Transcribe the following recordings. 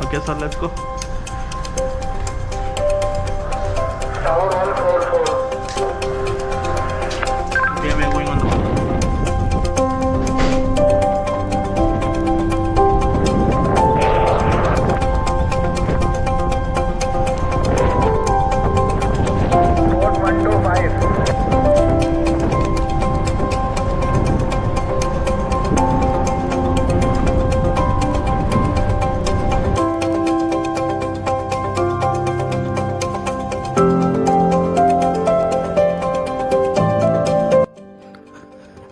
Okay, sir, let's go. Tower all 4-4. Okay, we are going on the Code 125.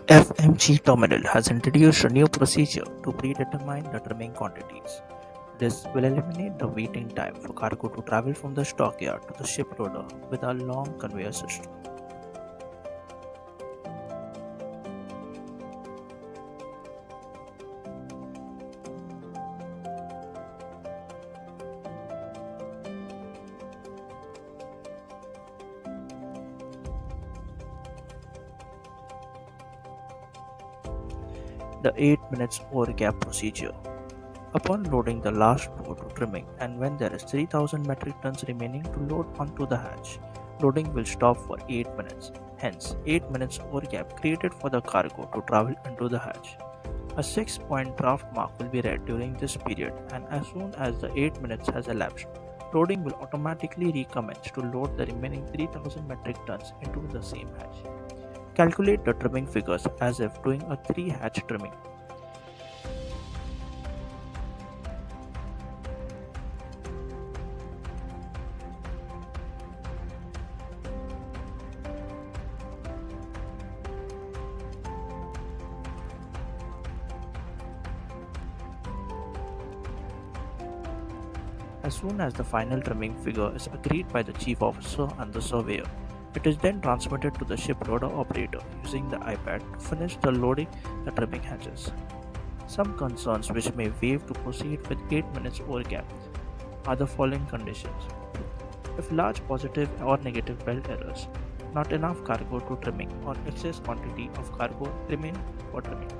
FMG terminal has introduced a new procedure to predetermine the trimming quantities. This will eliminate the waiting time for cargo to travel from the stockyard to the ship loader with a long conveyor system. The 8 minutes ore gap procedure. Upon loading the last boat to trimming and when there is 3000 metric tons remaining to load onto the hatch, loading will stop for 8 minutes. Hence, 8 minutes ore gap created for the cargo to travel into the hatch. A 6-point draft mark will be read during this period, and as soon as the 8 minutes has elapsed, loading will automatically recommence to load the remaining 3000 metric tons into the same hatch. Calculate the trimming figures as if doing a 3-hatch trimming. As soon as the final trimming figure is agreed by the chief officer and the surveyor, it is then transmitted to the ship loader operator using the iPad to finish the loading the trimming hatches. Some concerns which may waive to proceed with 8 minutes ore gap are the following conditions. If large positive or negative belt errors, not enough cargo to trimming or excess quantity of cargo remain for trimming.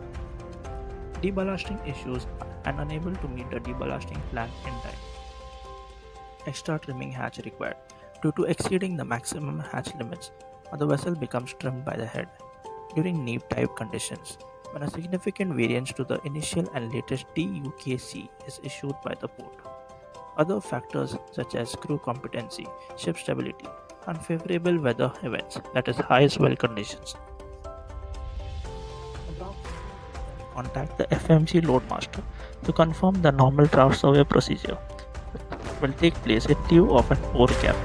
Deballasting issues and unable to meet the deballasting plan in time. Extra trimming hatch required due to exceeding the maximum hatch limits or the vessel becomes trimmed by the head. During neap type conditions, when a significant variance to the initial and latest DUKC is issued by the port. Other factors such as crew competency, ship stability, unfavorable weather events, that is high swell conditions. Contact the FMG loadmaster to confirm the normal draft survey procedure will take place in lieu of an ore gap.